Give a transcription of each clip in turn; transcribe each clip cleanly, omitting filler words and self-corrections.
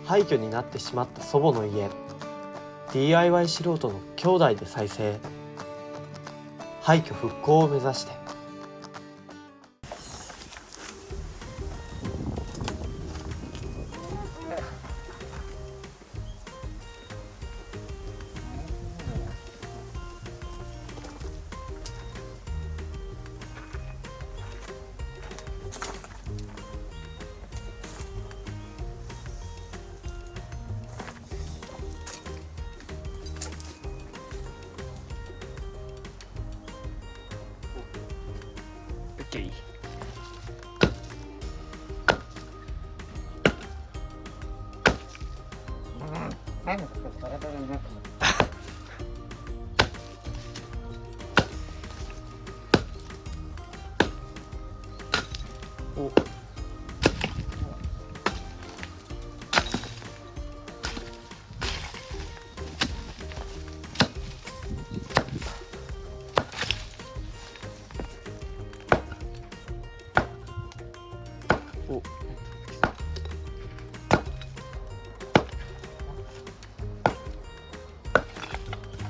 廃墟になってしまった祖母の家。 DIY 素人の兄弟で再生。廃墟復興を目指して。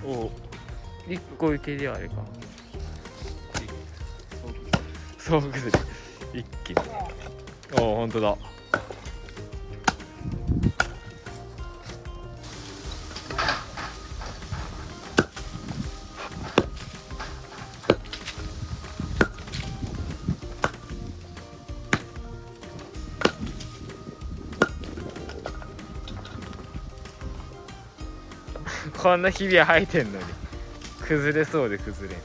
お一個受けではあれか総崩れ一気に。おお本当だ。こんなひび生えてんのに崩れそうで崩れん。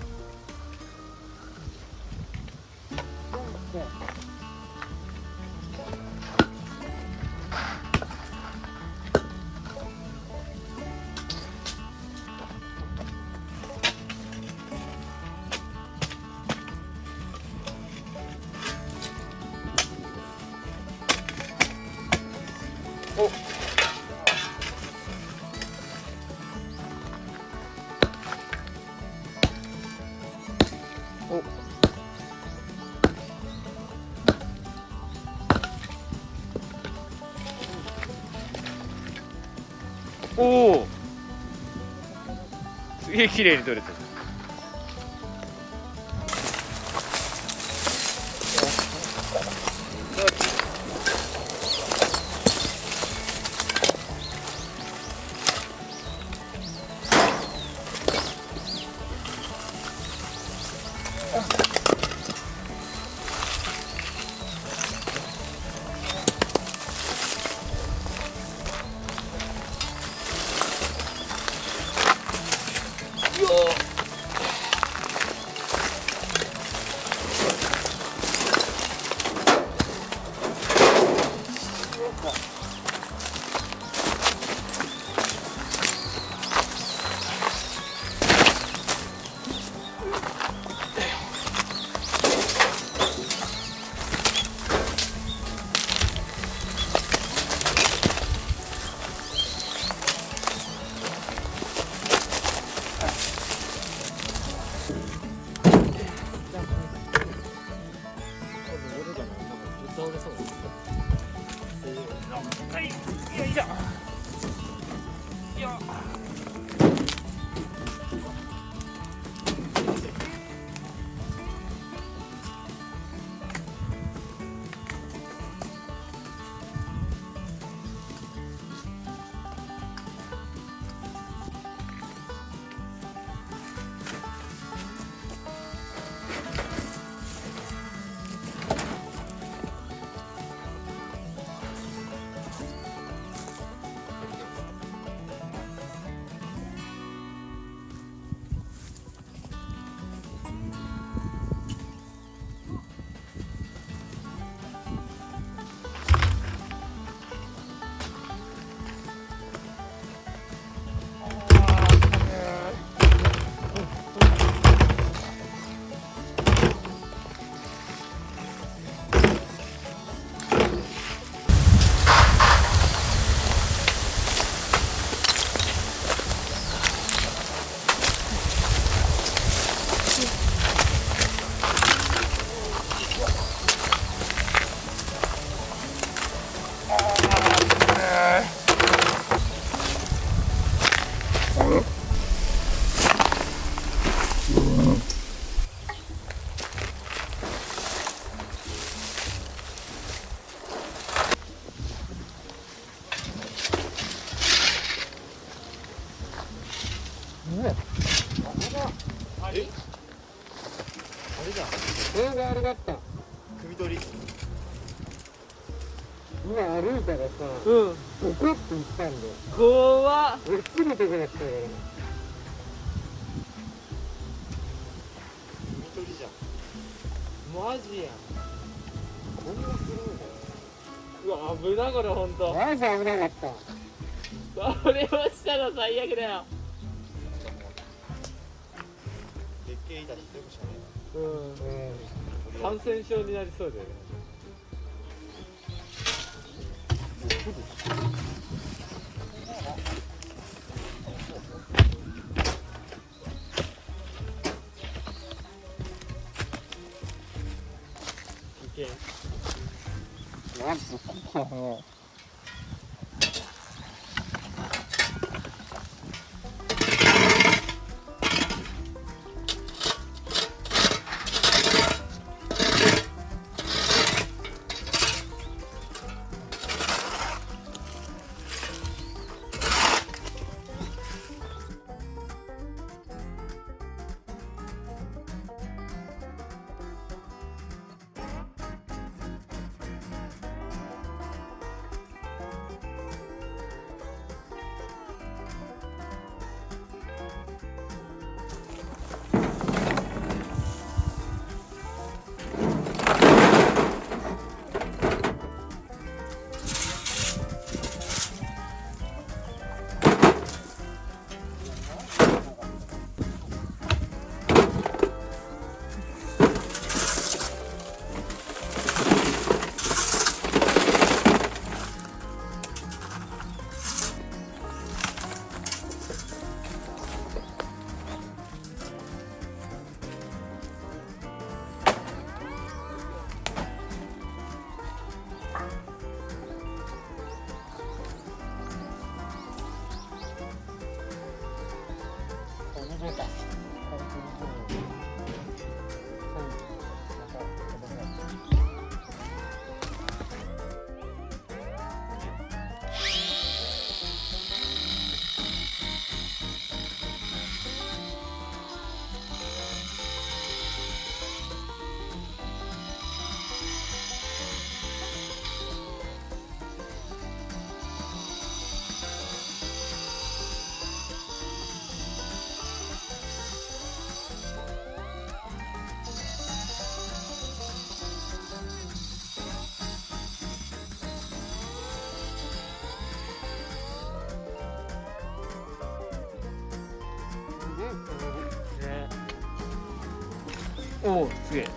おおすげえ綺麗に取れてる。はい、よいしょ。よだよ。あれじゃん。あれだった。首取り。今歩いたらさ、うんボコッと行ったんだよ。怖っ。俺すぐとこだったから。首取りじゃん。マジやん。こんなするんだよ。うわ危なこれほんと。マジ危なかった。それをしたら最悪だよ。でっけえ板引いてほしかねうん感染症になりそうだよね。危険。マジでここはね。おおすげえ。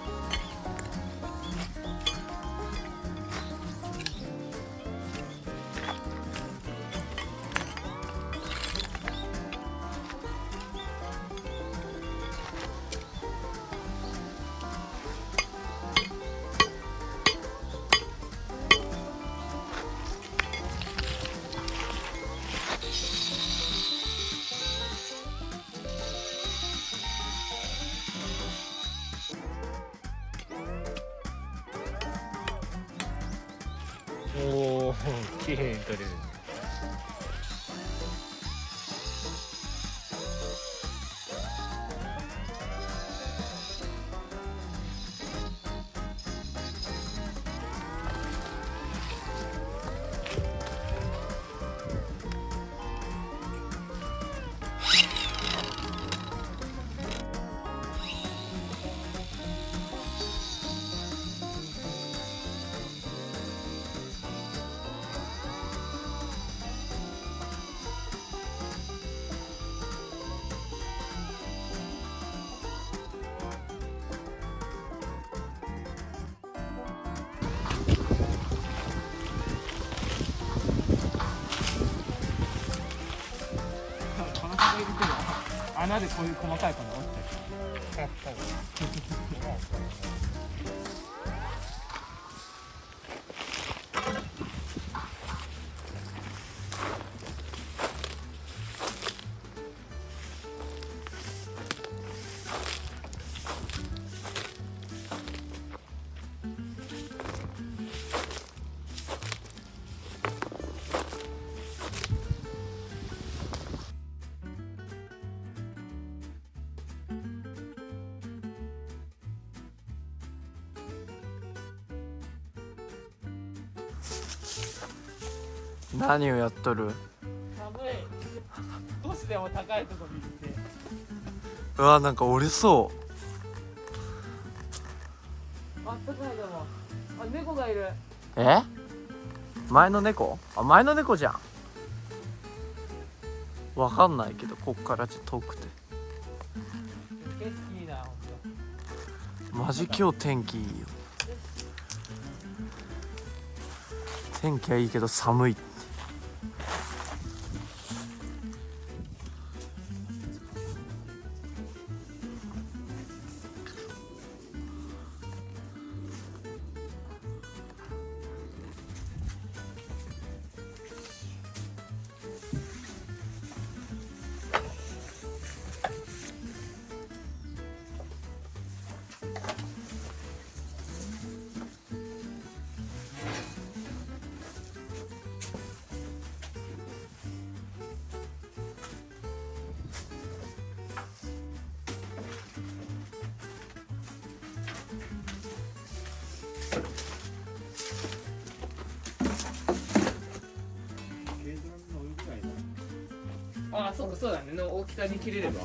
おお綺麗に取れる。穴でこういう細かい粉落ちてる。何をやっとる？寒い。少しでも高いとこ見て。うわ、なんか折れそあったかいでも。あ、猫がいる。う。え？前の猫？あ、前の猫じゃん。わかんないけど、こっからちょっと遠くて。景色いいな、ほんと。マジ今日天気いいよ。天気はいいけど寒い。あ、そうか、そうだね。の大きさに切れれば。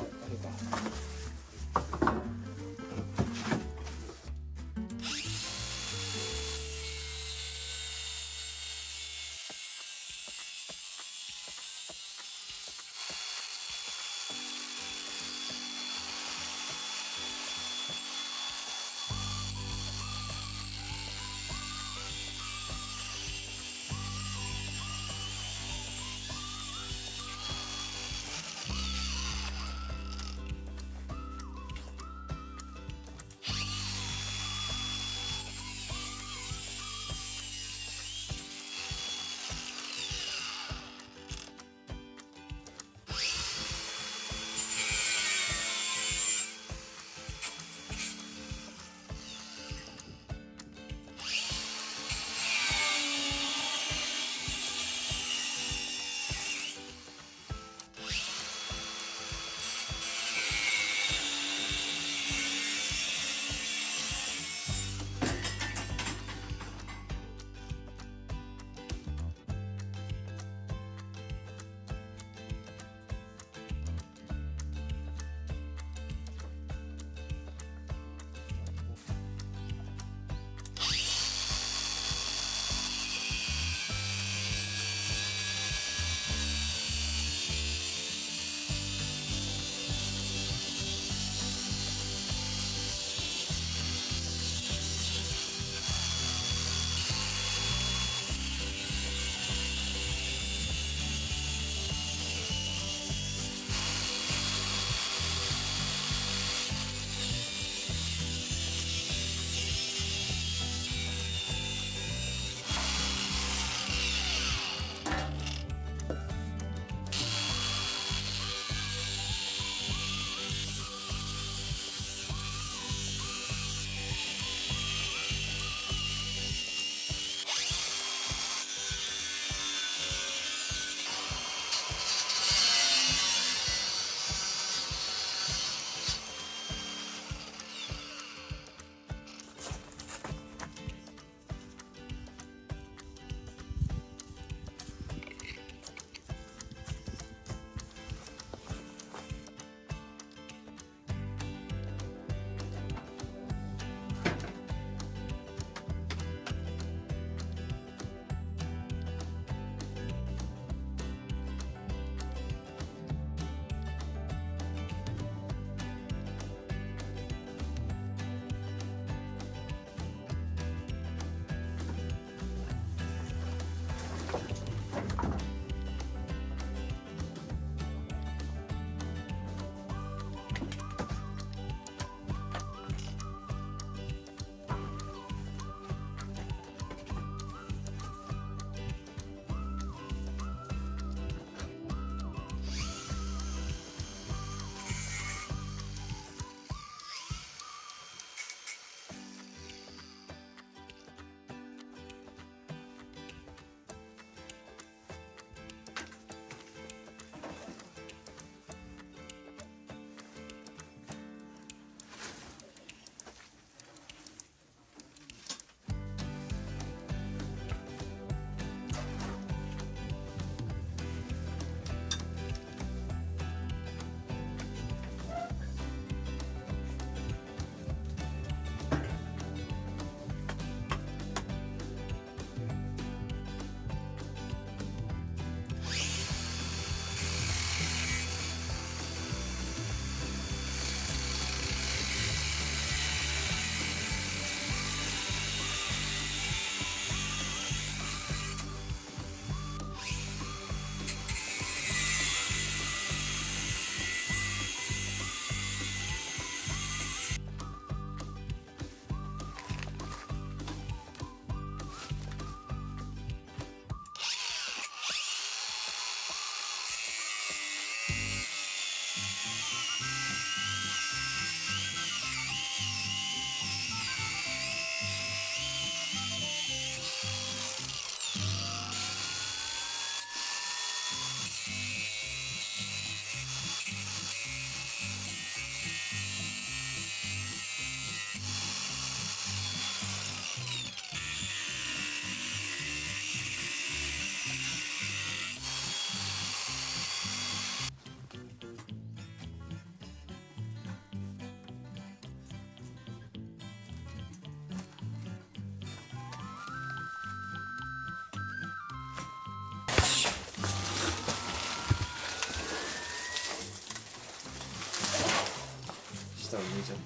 下を抜いちゃって。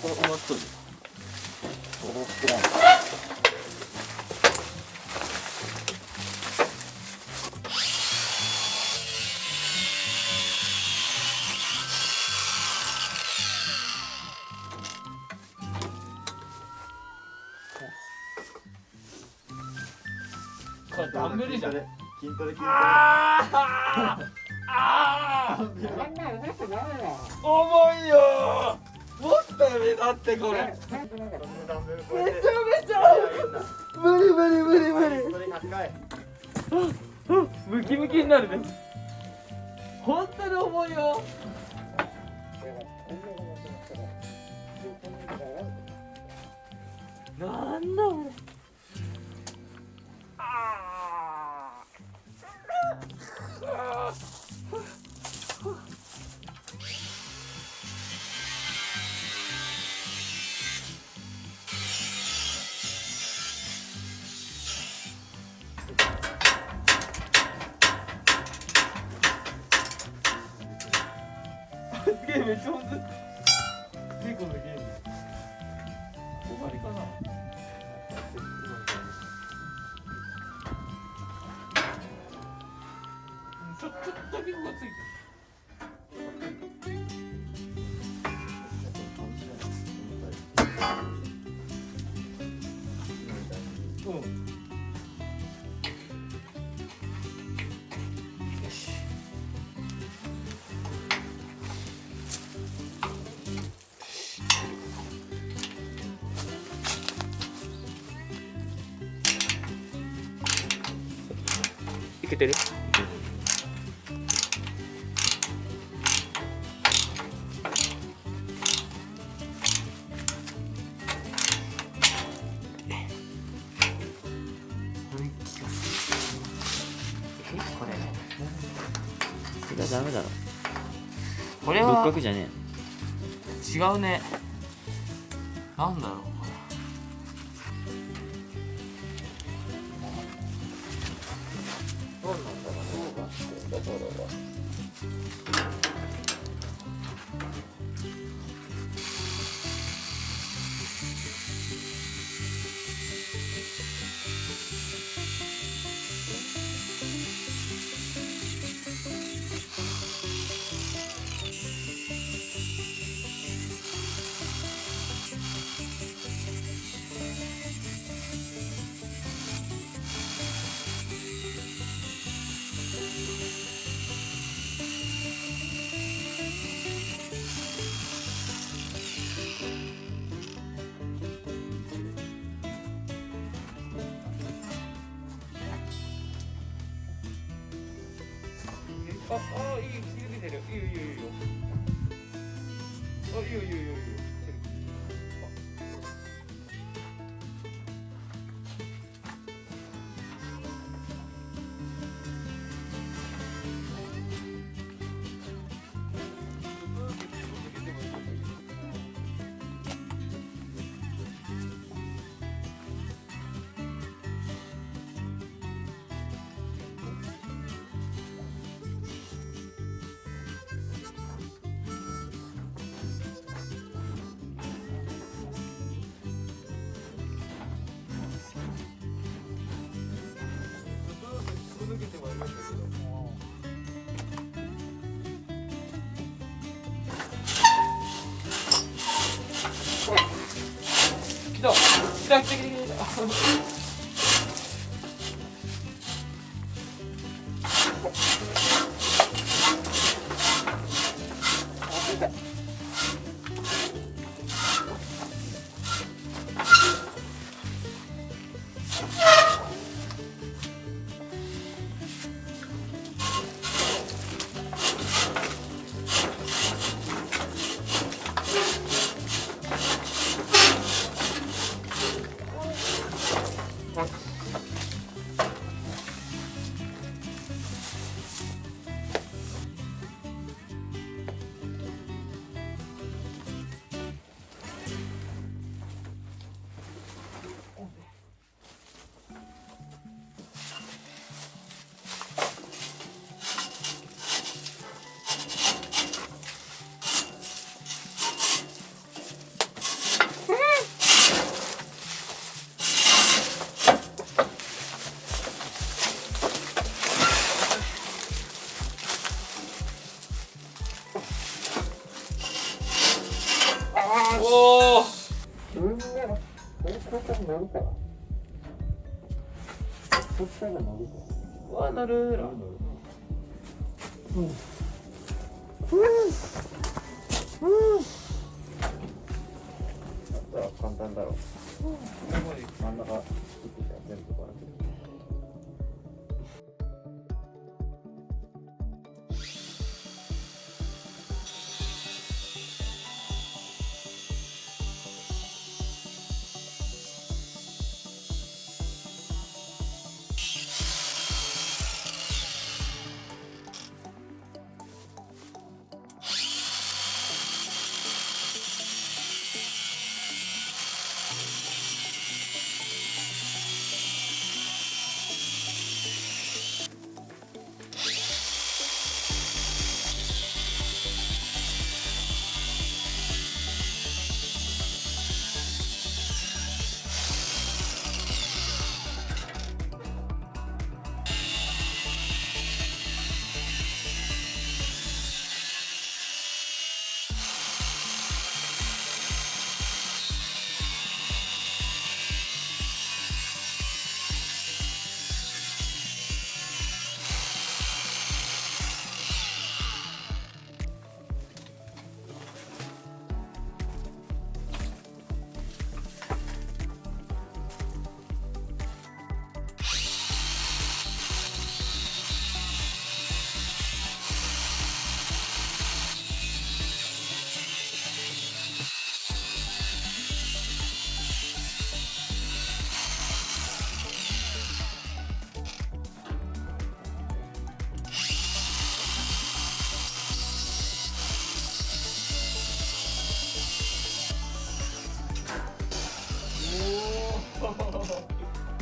これ埋まっとる。これダンベルじゃね。筋トレ筋トレ。ああ。あんなうまくなるよ。重いよもっとやめだってこれ早くなんかダンベルこめちゃれで。めちゃ無理無理無理無理それ100回。ムキムキになるね。本当に重いよ。なんだ俺。すげえめっちゃ本当に結構のゲーム終わりかな。ちょっとだけここついてる。うん。いけてる？これそれはダメだろ。これ六は角じゃね違うね。なんだろう。あ、いい、気づけてる。いいよ、いいよ、いいよ。あ、いいよ、いいよ、いいよ、いいよ。抜けてはいるんだけど。来た来た来た来た来た。おお運命のそれから乗るからそしたら乗るからわなるら簡単だろう。真ん中作ってきたら全部こうなってる。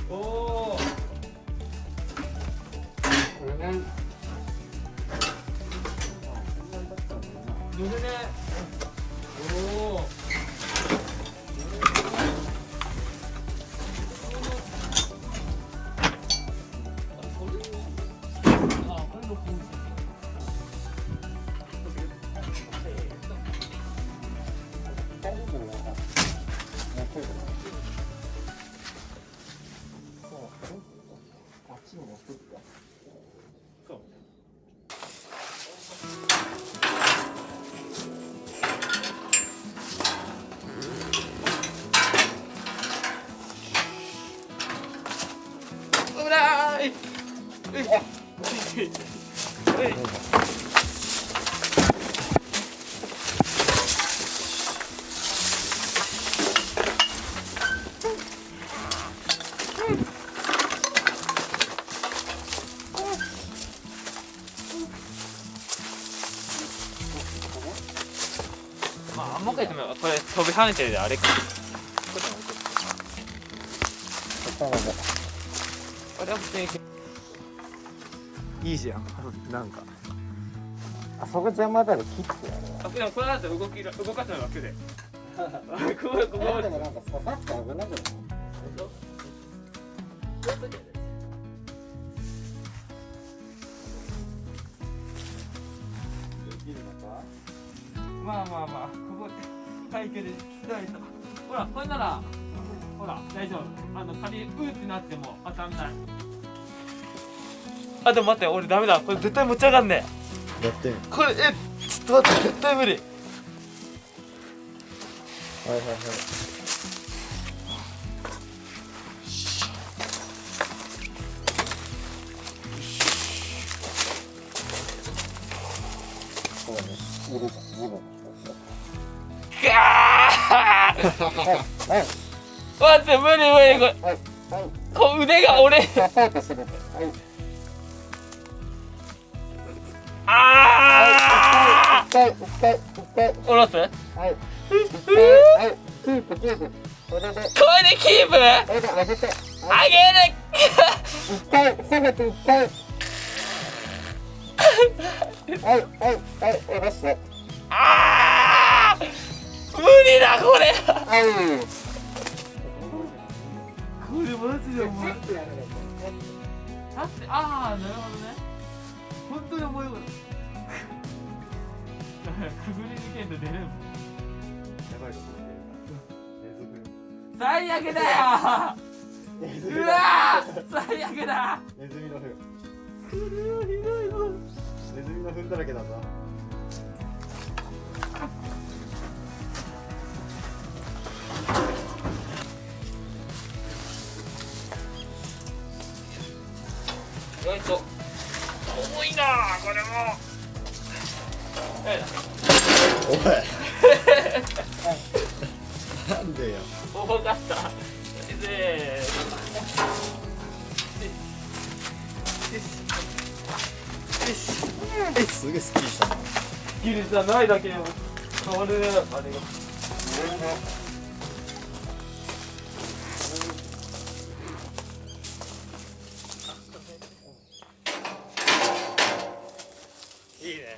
おお乗るねおおまあもう一回言ってみようこれ飛び跳ねてるであれかあれは普通にいいじゃんなんかあそこ邪魔だろ切ってやるわあでもこれだと動かすの楽でここでもなんか刺さって危なくないまあまあまあここ体型できないとほらこれならほら大丈夫仮にうーってなっても当たんないあでも待って俺ダメだこれ絶対持ち上がんねやってみる。これちょっと待って絶対無理はいはいはい。そうだね。戻る。待って無理無理これこう腕が折れサポートするはいあ一回下ろすはいはいキープこれでこれでキープこれで上げてあげる一回せめて一回はい下ろしてあー無理だこれはいこれマジでお前立ってああなるほどね本当に重いことくぐり抜けんと出るもんやばいこと最悪だよ。うわー最悪だ。ネズミの糞。ネズミの糞だらけだぞ。意外と重いなこれも。おい。なんでよ。重かった。すげえスッキリしたな。ギリじゃないだけよ。変わるねあれが。いいね。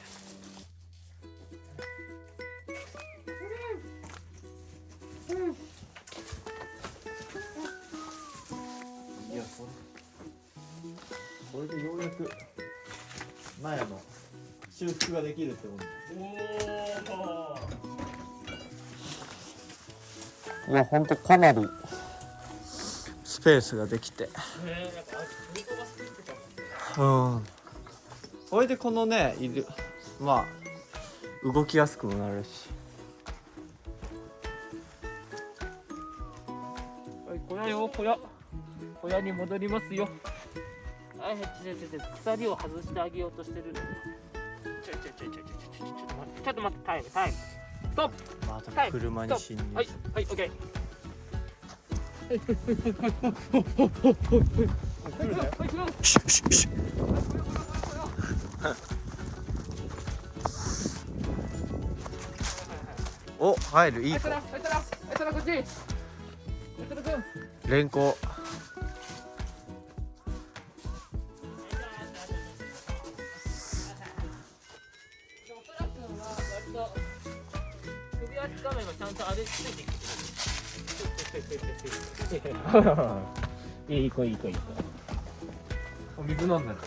いや、これでようやく納屋の修復ができるってこと。いやほんとかなりスペースができて、それでこのねまあ動きやすくもなるし。はい、小屋よ、小屋に戻りますよ。はい、鎖を外してあげようとしてるの。ちょっと待って、タイム。ストップ。また車に侵入はい、オッケー。お入るいい子こっち。連行。首輪つかめばちゃんとあれついてきてる。いい子。お水飲んだら。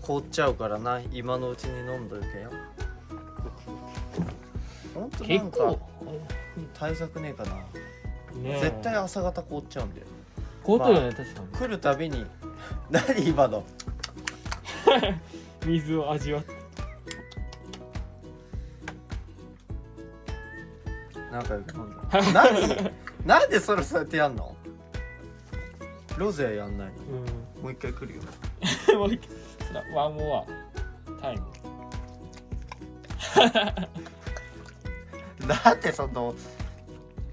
凍っちゃうからな、今のうちに飲んどけよ。ほんとなんか対策ねえかな。絶対朝方凍っちゃうんだよ。凍ったよね、確かに。来るたびに何今の水を味わって。仲良く飲んだ。なんでそれそうやってやんの？ロゼやんないの？もう一回来るよ。もう一回。ワンモアタイム。なんでその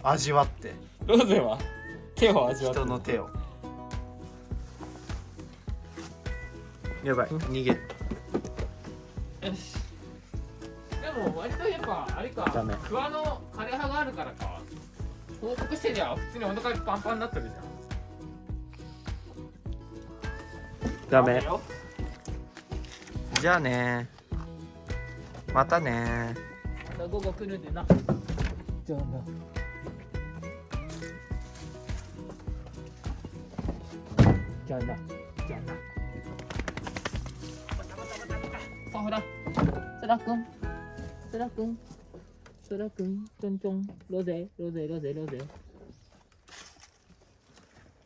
味わってロゼは手を味わって人の手を。やばい逃げる。よし。でも割とやっぱあれか、ダメ。クワの枯れ葉があるからか、報告してりゃ普通にお腹パンパンになってるじゃん。ダメ。よ。じゃあねまたね。また午後来るんでな。じゃあな。じゃあな。さあほら。そらくん、ちょんちょん、ロゼ。